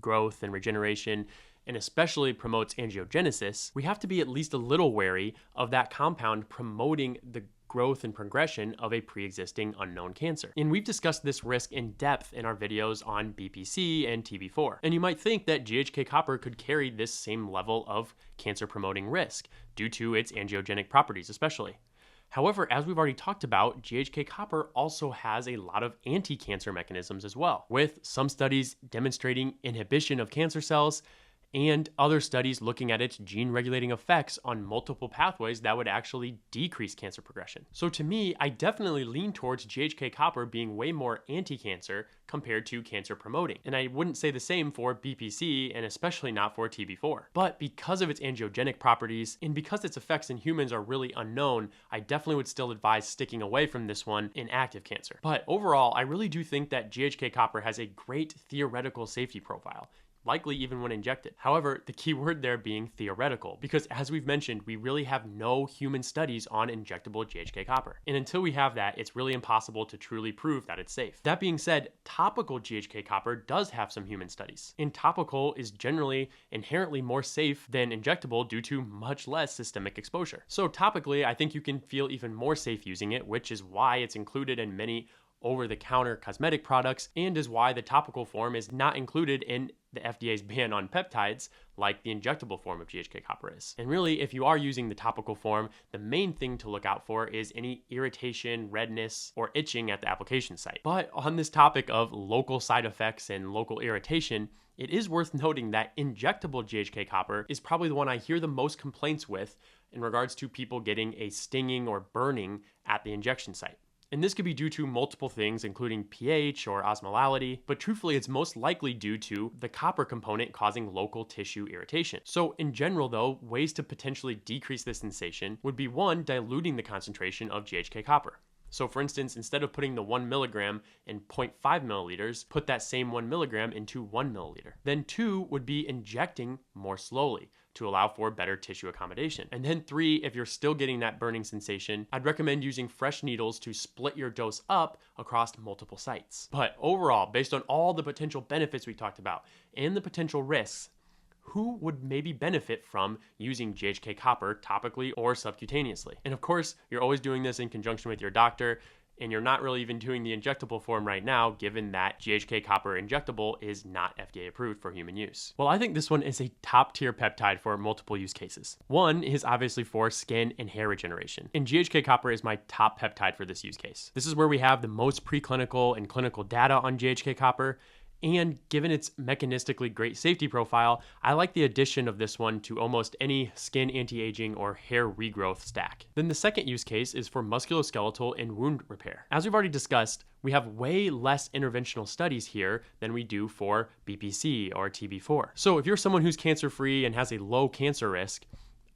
growth and regeneration, and especially promotes angiogenesis, we have to be at least a little wary of that compound promoting the growth and progression of a pre-existing unknown cancer. And we've discussed this risk in depth in our videos on BPC and TB4. And you might think that GHK copper could carry this same level of cancer-promoting risk due to its angiogenic properties especially. However, as we've already talked about, GHK copper also has a lot of anti-cancer mechanisms as well, with some studies demonstrating inhibition of cancer cells and other studies looking at its gene-regulating effects on multiple pathways that would actually decrease cancer progression. So to me, I definitely lean towards GHK copper being way more anti-cancer compared to cancer-promoting. And I wouldn't say the same for BPC and especially not for TB4. But because of its angiogenic properties and because its effects in humans are really unknown, I definitely would still advise sticking away from this one in active cancer. But overall, I really do think that GHK copper has a great theoretical safety profile, likely even when injected. However, the key word there being theoretical, because as we've mentioned, we really have no human studies on injectable GHK copper. And until we have that, it's really impossible to truly prove that it's safe. That being said, topical GHK copper does have some human studies. And topical is generally inherently more safe than injectable due to much less systemic exposure. So topically, I think you can feel even more safe using it, which is why it's included in many over-the-counter cosmetic products and is why the topical form is not included in the FDA's ban on peptides like the injectable form of GHK copper is. And really, if you are using the topical form, the main thing to look out for is any irritation, redness, or itching at the application site. But on this topic of local side effects and local irritation, it is worth noting that injectable GHK copper is probably the one I hear the most complaints with in regards to people getting a stinging or burning at the injection site. And this could be due to multiple things, including pH or osmolality, but truthfully, it's most likely due to the copper component causing local tissue irritation. So in general though, ways to potentially decrease this sensation would be 1, diluting the concentration of GHK copper. So for instance, instead of putting the 1 milligram in 0.5 milliliters, put that same 1 milligram into 1 milliliter. Then 2 would be injecting more slowly to allow for better tissue accommodation. And then 3, if you're still getting that burning sensation, I'd recommend using fresh needles to split your dose up across multiple sites. But overall, based on all the potential benefits we talked about and the potential risks, who would maybe benefit from using GHK copper topically or subcutaneously? And of course, you're always doing this in conjunction with your doctor, and you're not really even doing the injectable form right now, given that GHK copper injectable is not FDA approved for human use. Well, I think this one is a top tier peptide for multiple use cases. One is obviously for skin and hair regeneration, and GHK copper is my top peptide for this use case. This is where we have the most preclinical and clinical data on GHK copper. And given its mechanistically great safety profile, I like the addition of this one to almost any skin anti-aging or hair regrowth stack. Then the second use case is for musculoskeletal and wound repair. As we've already discussed, we have way less interventional studies here than we do for BPC or TB4. So if you're someone who's cancer-free and has a low cancer risk,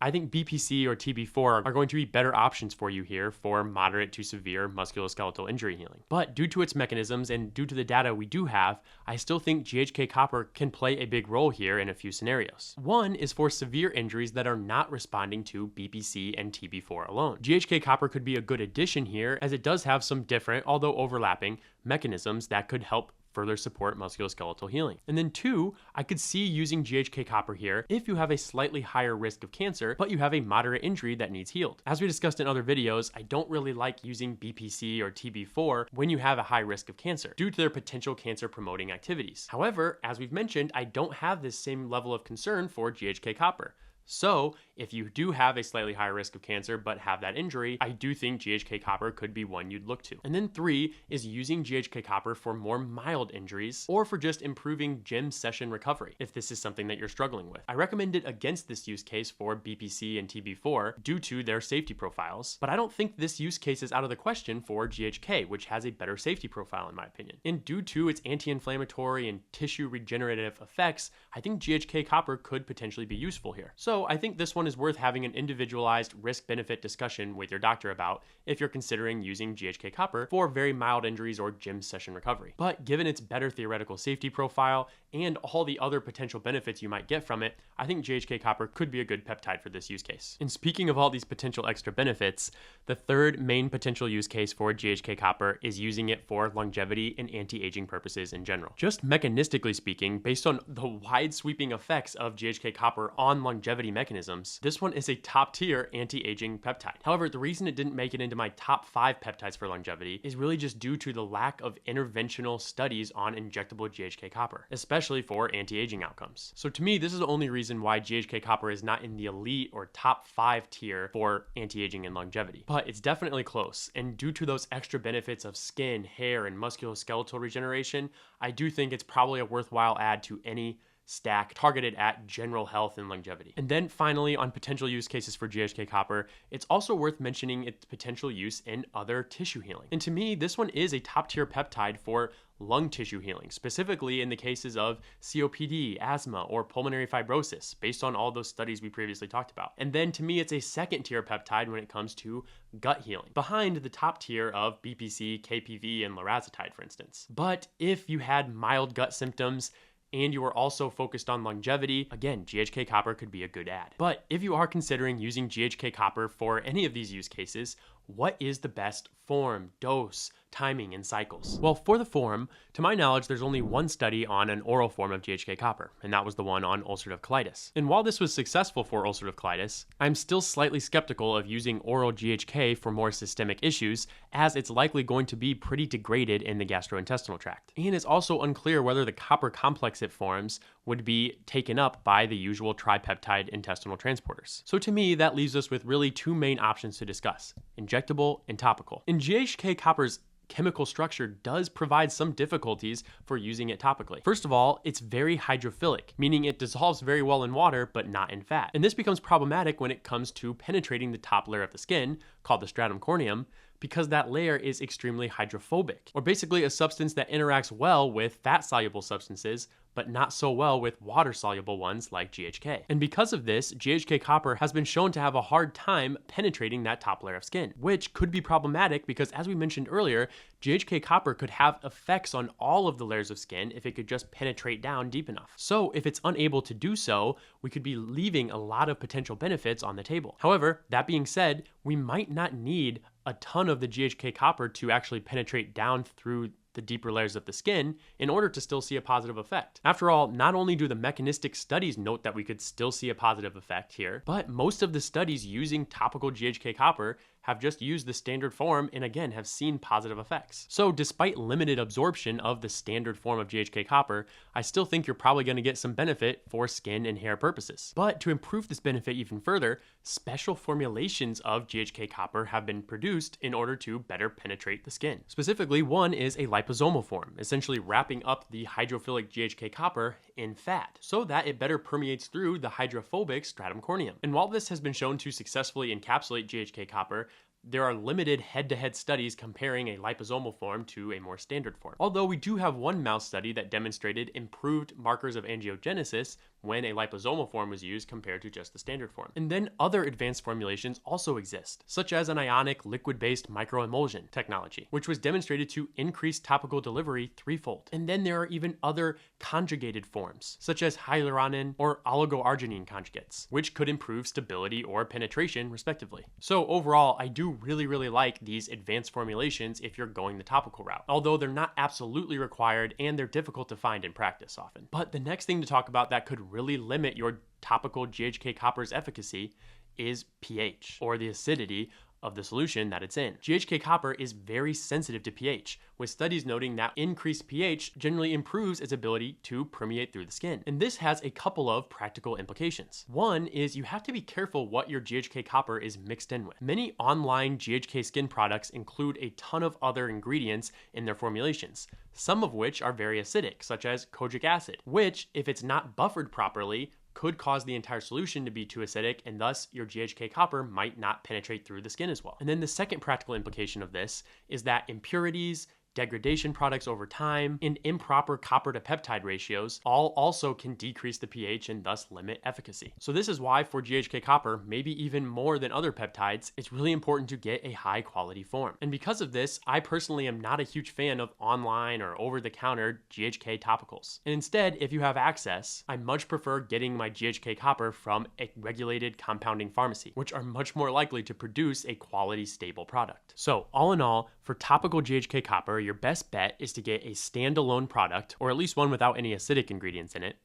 I think BPC or TB4 are going to be better options for you here for moderate to severe musculoskeletal injury healing. But due to its mechanisms and due to the data we do have, I still think GHK copper can play a big role here in a few scenarios. One is for severe injuries that are not responding to BPC and TB4 alone. GHK copper could be a good addition here, as it does have some different, although overlapping, mechanisms that could help further support musculoskeletal healing. And then 2, I could see using GHK copper here if you have a slightly higher risk of cancer, but you have a moderate injury that needs healed. As we discussed in other videos, I don't really like using BPC or TB4 when you have a high risk of cancer due to their potential cancer promoting activities. However, as we've mentioned, I don't have this same level of concern for GHK copper. So if you do have a slightly higher risk of cancer but have that injury, I do think GHK copper could be one you'd look to. And then 3 is using GHK copper for more mild injuries or for just improving gym session recovery if this is something that you're struggling with. I recommend it against this use case for BPC and TB4 due to their safety profiles, but I don't think this use case is out of the question for GHK, which has a better safety profile in my opinion. And due to its anti-inflammatory and tissue regenerative effects, I think GHK copper could potentially be useful here. So I think this one is worth having an individualized risk-benefit discussion with your doctor about if you're considering using GHK copper for very mild injuries or gym session recovery. But given its better theoretical safety profile and all the other potential benefits you might get from it, I think GHK copper could be a good peptide for this use case. And speaking of all these potential extra benefits, the third main potential use case for GHK copper is using it for longevity and anti-aging purposes in general. Just mechanistically speaking, based on the wide sweeping effects of GHK copper on longevity mechanisms, this one is a top tier anti-aging peptide. However, the reason it didn't make it into my top 5 peptides for longevity is really just due to the lack of interventional studies on injectable GHK copper, especially for anti-aging outcomes. So to me, this is the only reason why GHK copper is not in the elite or top 5 tier for anti-aging and longevity. But it's definitely close, and due to those extra benefits of skin, hair, and musculoskeletal regeneration, I do think it's probably a worthwhile add to any stack targeted at general health and longevity. And then finally, on potential use cases for GHK copper, it's also worth mentioning its potential use in other tissue healing. And to me, this one is a top tier peptide for lung tissue healing, specifically in the cases of COPD, asthma, or pulmonary fibrosis, based on all those studies we previously talked about. And then to me, it's a second tier peptide when it comes to gut healing, behind the top tier of BPC, KPV, and lorazepam, for instance. But if you had mild gut symptoms, and you are also focused on longevity, again, GHK copper could be a good add. But if you are considering using GHK copper for any of these use cases, what is the best form, dose, timing, and cycles? Well, for the form, to my knowledge, there's only one study on an oral form of GHK copper, and that was the one on ulcerative colitis. And while this was successful for ulcerative colitis, I'm still slightly skeptical of using oral GHK for more systemic issues, as it's likely going to be pretty degraded in the gastrointestinal tract. And it's also unclear whether the copper complex it forms would be taken up by the usual tripeptide intestinal transporters. So to me, that leaves us with really 2 main options to discuss: injectable and topical. And GHK copper's chemical structure does provide some difficulties for using it topically. First of all, it's very hydrophilic, meaning it dissolves very well in water, but not in fat. And this becomes problematic when it comes to penetrating the top layer of the skin, called the stratum corneum, because that layer is extremely hydrophobic, or basically a substance that interacts well with fat-soluble substances, but not so well with water-soluble ones like GHK. And because of this, GHK copper has been shown to have a hard time penetrating that top layer of skin, which could be problematic because, as we mentioned earlier, GHK copper could have effects on all of the layers of skin if it could just penetrate down deep enough. So if it's unable to do so, we could be leaving a lot of potential benefits on the table. However, that being said, we might not need a ton of the GHK copper to actually penetrate down through the deeper layers of the skin in order to still see a positive effect. After all, not only do the mechanistic studies note that we could still see a positive effect here, but most of the studies using topical GHK copper have just used the standard form and again have seen positive effects. So despite limited absorption of the standard form of GHK copper, I still think you're probably going to get some benefit for skin and hair purposes. But to improve this benefit even further, special formulations of GHK copper have been produced in order to better penetrate the skin. Specifically, one is a liposomal form, essentially wrapping up the hydrophilic GHK copper in fat so that it better permeates through the hydrophobic stratum corneum. And while this has been shown to successfully encapsulate GHK copper, there are limited head-to-head studies comparing a liposomal form to a more standard form. Although we do have one mouse study that demonstrated improved markers of angiogenesis when a liposomal form was used compared to just the standard form. And then other advanced formulations also exist, such as an ionic liquid-based microemulsion technology, which was demonstrated to increase topical delivery threefold. And then there are even other conjugated forms, such as hyaluronan or oligoarginine conjugates, which could improve stability or penetration respectively. So overall, I do really like these advanced formulations if you're going the topical route, although they're not absolutely required and they're difficult to find in practice often. But the next thing to talk about that could really limit your topical GHK copper's efficacy is pH, or the acidity of the solution that it's in. GHK copper is very sensitive to pH, with studies noting that increased pH generally improves its ability to permeate through the skin. And this has a couple of practical implications. One is you have to be careful what your GHK copper is mixed in with. Many online GHK skin products include a ton of other ingredients in their formulations, some of which are very acidic, such as kojic acid, which, if it's not buffered properly, could cause the entire solution to be too acidic, and thus your GHK copper might not penetrate through the skin as well. And then the second practical implication of this is that impurities, degradation products over time, and improper copper to peptide ratios all also can decrease the pH and thus limit efficacy. So this is why for GHK copper, maybe even more than other peptides, it's really important to get a high quality form. And because of this, I personally am not a huge fan of online or over-the-counter GHK topicals. And instead, if you have access, I much prefer getting my GHK copper from a regulated compounding pharmacy, which are much more likely to produce a quality, stable product. So all in all, for topical GHK copper, your best bet is to get a standalone product, or at least one without any acidic ingredients in it.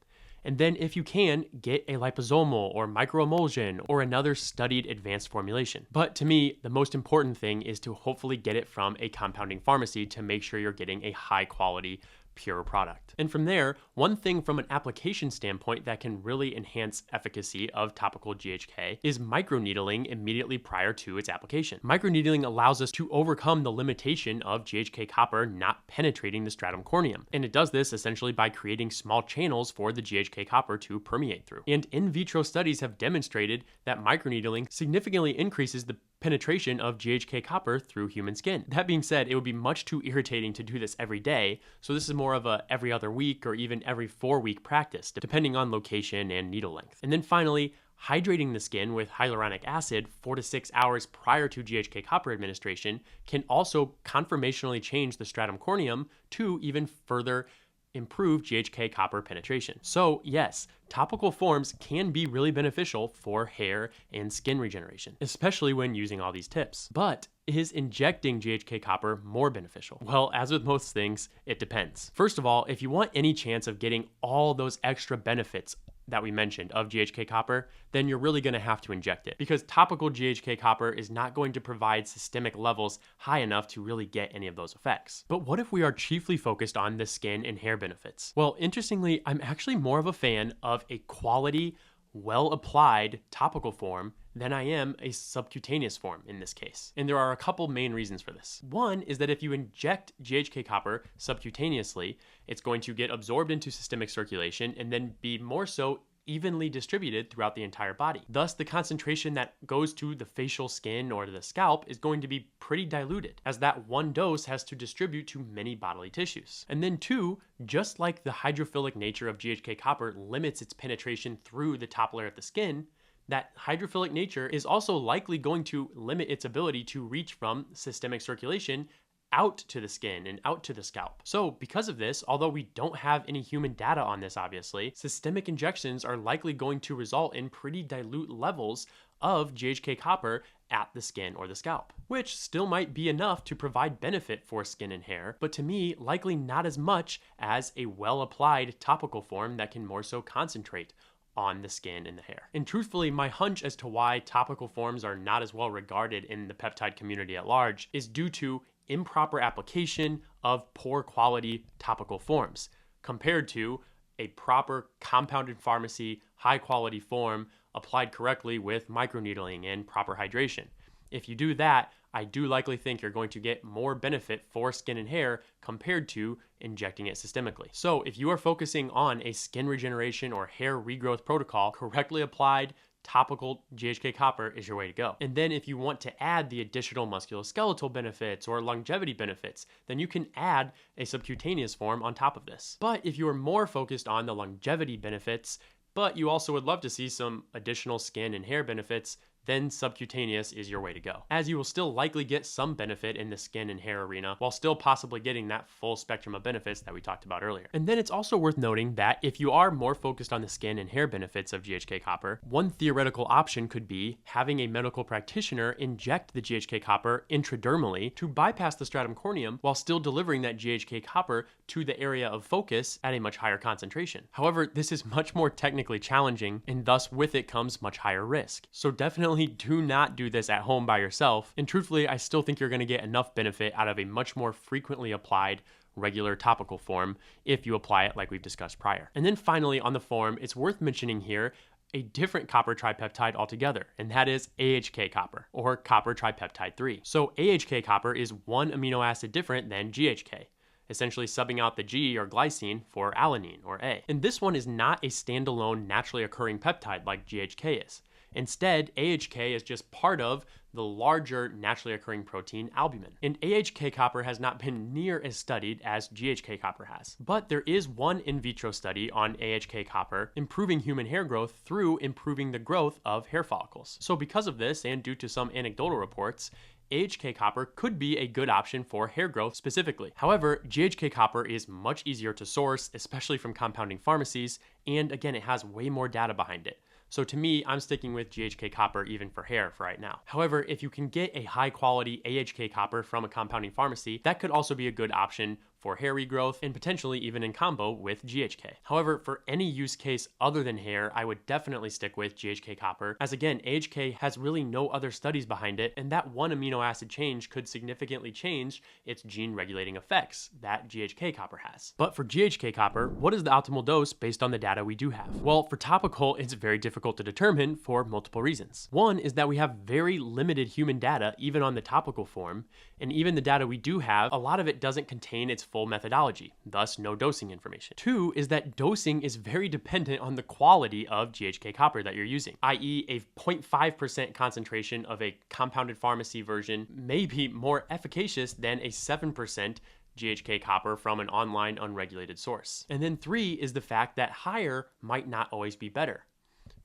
And then if you can, get a liposomal or microemulsion or another studied advanced formulation. But to me, the most important thing is to hopefully get it from a compounding pharmacy to make sure you're getting a high quality, pure product. And from there, one thing from an application standpoint that can really enhance efficacy of topical GHK is microneedling immediately prior to its application. Microneedling allows us to overcome the limitation of GHK copper not penetrating the stratum corneum. And it does this essentially by creating small channels for the GHK copper to permeate through. And in vitro studies have demonstrated that microneedling significantly increases the penetration of GHK copper through human skin. That being said, it would be much too irritating to do this every day, so this is more of a every other week or even every 4-week practice, depending on location and needle length. And then finally, hydrating the skin with hyaluronic acid 4 to 6 hours prior to GHK copper administration can also conformationally change the stratum corneum to even further improve GHK copper penetration. So yes, topical forms can be really beneficial for hair and skin regeneration, especially when using all these tips. But is injecting GHK copper more beneficial? Well, as with most things, it depends. First of all, if you want any chance of getting all those extra benefits that we mentioned of GHK copper, then you're really going to have to inject it, because topical GHK copper is not going to provide systemic levels high enough to really get any of those effects. But what if we are chiefly focused on the skin and hair benefits? Well, interestingly, I'm actually more of a fan of a quality, well-applied topical form than I am a subcutaneous form in this case. And there are a couple main reasons for this. One is that if you inject GHK copper subcutaneously, it's going to get absorbed into systemic circulation and then be more so evenly distributed throughout the entire body. Thus, the concentration that goes to the facial skin or to the scalp is going to be pretty diluted, as that one dose has to distribute to many bodily tissues. And then two, just like the hydrophilic nature of GHK copper limits its penetration through the top layer of the skin, that hydrophilic nature is also likely going to limit its ability to reach from systemic circulation out to the skin and out to the scalp. So because of this, although we don't have any human data on this obviously, systemic injections are likely going to result in pretty dilute levels of GHK copper at the skin or the scalp, which still might be enough to provide benefit for skin and hair, but to me, likely not as much as a well-applied topical form that can more so concentrate on the skin and the hair. And truthfully, my hunch as to why topical forms are not as well regarded in the peptide community at large is due to improper application of poor quality topical forms compared to a proper compounded pharmacy, high quality form applied correctly with microneedling and proper hydration. If you do that, I do likely think you're going to get more benefit for skin and hair compared to injecting it systemically. So if you are focusing on a skin regeneration or hair regrowth protocol, correctly applied topical GHK copper is your way to go. And then if you want to add the additional musculoskeletal benefits or longevity benefits, then you can add a subcutaneous form on top of this. But if you are more focused on the longevity benefits, but you also would love to see some additional skin and hair benefits, then subcutaneous is your way to go, as you will still likely get some benefit in the skin and hair arena while still possibly getting that full spectrum of benefits that we talked about earlier. And then it's also worth noting that if you are more focused on the skin and hair benefits of GHK copper, one theoretical option could be having a medical practitioner inject the GHK copper intradermally to bypass the stratum corneum while still delivering that GHK copper to the area of focus at a much higher concentration. However, this is much more technically challenging, and thus with it comes much higher risk. So definitely do not do this at home by yourself. And truthfully, I still think you're going to get enough benefit out of a much more frequently applied regular topical form if you apply it like we've discussed prior. And then finally on the form, it's worth mentioning here a different copper tripeptide altogether, and that is AHK copper, or copper tripeptide 3. So AHK copper is one amino acid different than GHK, essentially subbing out the G or glycine for alanine or A. And this one is not a standalone naturally occurring peptide like GHK is. Instead, AHK is just part of the larger naturally occurring protein albumin. And AHK copper has not been near as studied as GHK copper has. But there is one in vitro study on AHK copper improving human hair growth through improving the growth of hair follicles. So because of this, and due to some anecdotal reports, AHK copper could be a good option for hair growth specifically. However, GHK copper is much easier to source, especially from compounding pharmacies, and again, it has way more data behind it. So to me, I'm sticking with GHK copper even for hair for right now. However, if you can get a high quality AHK copper from a compounding pharmacy, that could also be a good option for hair regrowth and potentially even in combo with GHK. However, for any use case other than hair, I would definitely stick with GHK copper, as again, AHK has really no other studies behind it, and that one amino acid change could significantly change its gene regulating effects that GHK copper has. But for GHK copper, what is the optimal dose based on the data we do have? Well, for topical, it's very difficult to determine for multiple reasons. One is that we have very limited human data, even on the topical form, and even the data we do have, a lot of it doesn't contain its full methodology, thus no dosing information. Two is that dosing is very dependent on the quality of GHK copper that you're using, i.e. a 0.5% concentration of a compounded pharmacy version may be more efficacious than a 7% GHK copper from an online unregulated source. And then three is the fact that higher might not always be better.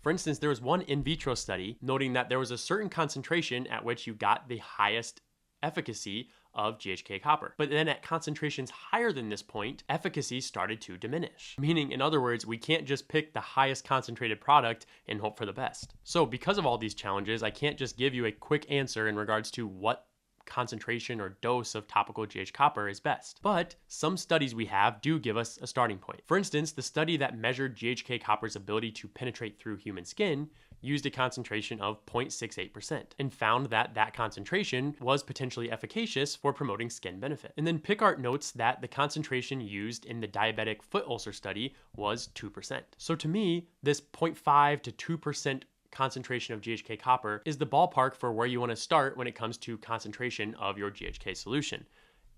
For instance, there was one in vitro study noting that there was a certain concentration at which you got the highest efficacy of GHK copper. But then at concentrations higher than this point, efficacy started to diminish. Meaning, in other words, we can't just pick the highest concentrated product and hope for the best. So because of all these challenges, I can't just give you a quick answer in regards to what concentration or dose of topical GH copper is best. But some studies we have do give us a starting point. For instance, the study that measured GHK copper's ability to penetrate through human skin used a concentration of 0.68% and found that that concentration was potentially efficacious for promoting skin benefit. And then Pickart notes that the concentration used in the diabetic foot ulcer study was 2%. So to me, this 0.5 to 2% concentration of GHK copper is the ballpark for where you want to start when it comes to concentration of your GHK solution.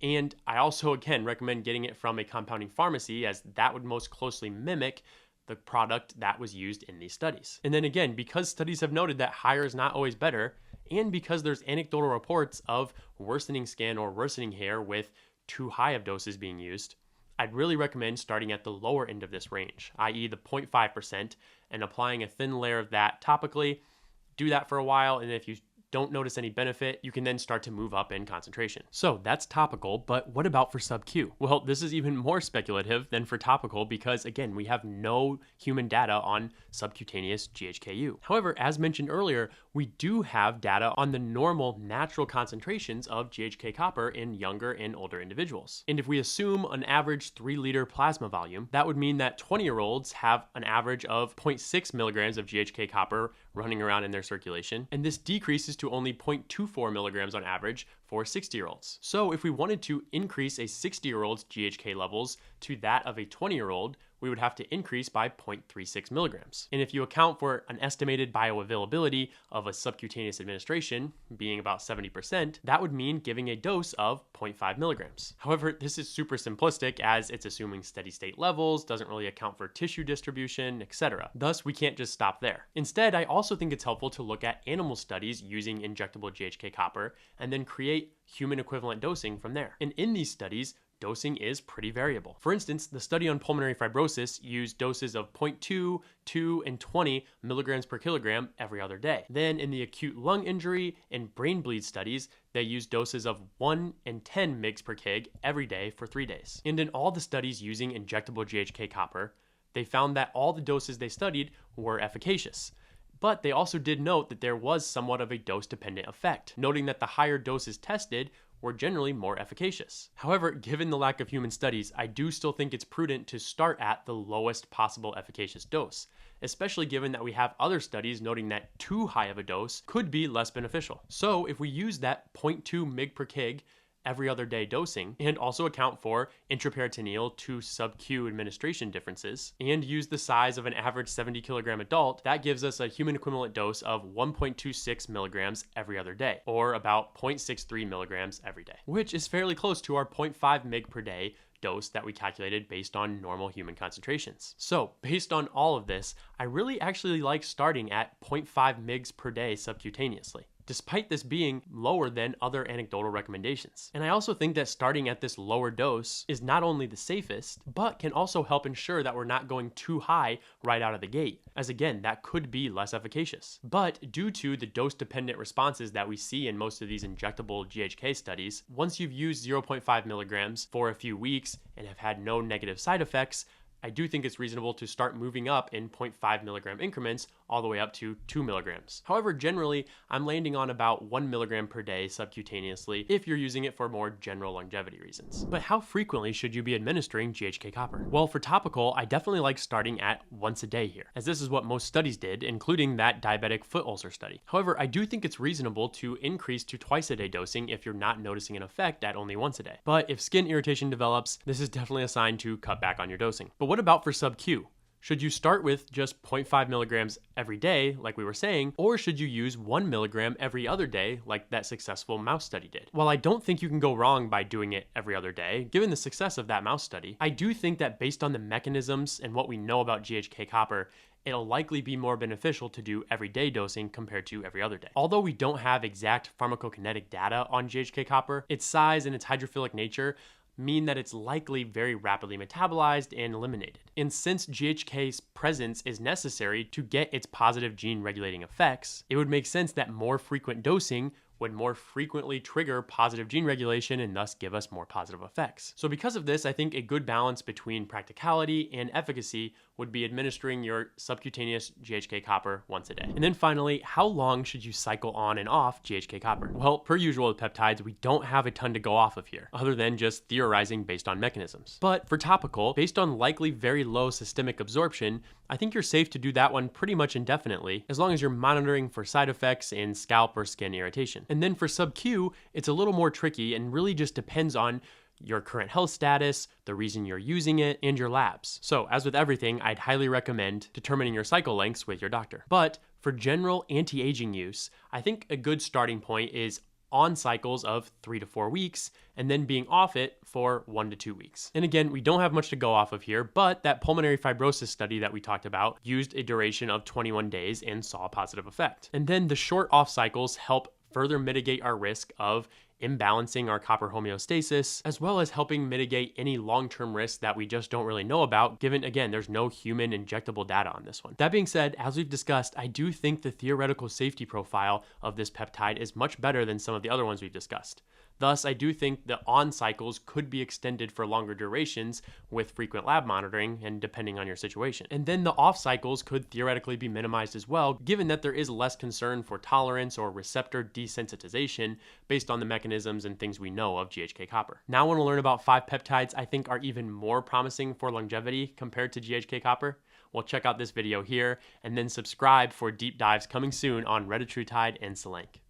And I also, again, recommend getting it from a compounding pharmacy, as that would most closely mimic the product that was used in these studies. And then again, because studies have noted that higher is not always better, and because there's anecdotal reports of worsening skin or worsening hair with too high of doses being used, I'd really recommend starting at the lower end of this range, i.e. the 0.5%, and applying a thin layer of that topically. Do that for a while, and if you don't notice any benefit, you can then start to move up in concentration. So that's topical, but what about for sub-Q? Well, this is even more speculative than for topical because, again, we have no human data on subcutaneous GHK-U. However, as mentioned earlier, we do have data on the normal natural concentrations of GHK-copper in younger and older individuals. And if we assume an average 3-liter plasma volume, that would mean that 20-year-olds have an average of 0.6 milligrams of GHK-copper running around in their circulation, and this decreases to only 0.24 milligrams on average for 60-year-olds. So if we wanted to increase a 60-year-old's GHK levels to that of a 20-year-old, we would have to increase by 0.36 milligrams. And if you account for an estimated bioavailability of a subcutaneous administration being about 70%, that would mean giving a dose of 0.5 milligrams. However, this is super simplistic as it's assuming steady state levels, doesn't really account for tissue distribution, etc. Thus, we can't just stop there. Instead, I also think it's helpful to look at animal studies using injectable GHK copper and then create human equivalent dosing from there. And in these studies, dosing is pretty variable. For instance, the study on pulmonary fibrosis used doses of 0.2, 2, and 20 milligrams per kilogram every other day. Then in the acute lung injury and brain bleed studies, they used doses of 1 and 10 mg per kg every day for 3 days. And in all the studies using injectable GHK copper, they found that all the doses they studied were efficacious. But they also did note that there was somewhat of a dose-dependent effect, noting that the higher doses tested were generally more efficacious. However, given the lack of human studies, I do still think it's prudent to start at the lowest possible efficacious dose, especially given that we have other studies noting that too high of a dose could be less beneficial. So if we use that 0.2 mg per kg every other day dosing and also account for intraperitoneal to sub-Q administration differences and use the size of an average 70 kilogram adult, that gives us a human equivalent dose of 1.26 milligrams every other day, or about 0.63 milligrams every day, which is fairly close to our 0.5 mg per day dose that we calculated based on normal human concentrations. So based on all of this, I really actually like starting at 0.5 mg per day subcutaneously, despite this being lower than other anecdotal recommendations. And I also think that starting at this lower dose is not only the safest, but can also help ensure that we're not going too high right out of the gate, as again, that could be less efficacious. But due to the dose-dependent responses that we see in most of these injectable GHK studies, once you've used 0.5 milligrams for a few weeks and have had no negative side effects, I do think it's reasonable to start moving up in 0.5 milligram increments all the way up to 2 milligrams. However, generally, I'm landing on about 1 milligram per day subcutaneously if you're using it for more general longevity reasons. But how frequently should you be administering GHK copper? Well, for topical, I definitely like starting at once a day here, as this is what most studies did, including that diabetic foot ulcer study. However, I do think it's reasonable to increase to twice a day dosing if you're not noticing an effect at only once a day. But if skin irritation develops, this is definitely a sign to cut back on your dosing. But what about for sub-Q? Should you start with just 0.5 milligrams every day, like we were saying, or should you use 1 milligram every other day, like that successful mouse study did? While I don't think you can go wrong by doing it every other day, given the success of that mouse study, I do think that based on the mechanisms and what we know about GHK copper, it'll likely be more beneficial to do everyday dosing compared to every other day. Although we don't have exact pharmacokinetic data on GHK copper, its size and its hydrophilic nature mean that it's likely very rapidly metabolized and eliminated. And since GHK's presence is necessary to get its positive gene regulating effects, it would make sense that more frequent dosing would more frequently trigger positive gene regulation and thus give us more positive effects. So because of this, I think a good balance between practicality and efficacy would be administering your subcutaneous GHK copper once a day. And then finally, how long should you cycle on and off GHK copper? Well, per usual with peptides, we don't have a ton to go off of here, other than just theorizing based on mechanisms. But for topical, based on likely very low systemic absorption, I think you're safe to do that one pretty much indefinitely, as long as you're monitoring for side effects and scalp or skin irritation. And then for sub-Q, it's a little more tricky and really just depends on your current health status, the reason you're using it, and your labs. So as with everything, I'd highly recommend determining your cycle lengths with your doctor. But for general anti-aging use, I think a good starting point is on cycles of 3 to 4 weeks and then being off it for 1 to 2 weeks. And again, we don't have much to go off of here, but that pulmonary fibrosis study that we talked about used a duration of 21 days and saw a positive effect. And then the short off cycles help further mitigate our risk of imbalancing our copper homeostasis, as well as helping mitigate any long-term risks that we just don't really know about, given, again, there's no human injectable data on this one. That being said, as we've discussed, I do think the theoretical safety profile of this peptide is much better than some of the other ones we've discussed. Thus, I do think the on cycles could be extended for longer durations with frequent lab monitoring and depending on your situation. And then the off cycles could theoretically be minimized as well, given that there is less concern for tolerance or receptor desensitization based on the mechanisms and things we know of GHK copper. Now I want to learn about 5 peptides I think are even more promising for longevity compared to GHK copper. Well, check out this video here and then subscribe for deep dives coming soon on retatrutide and Selenk.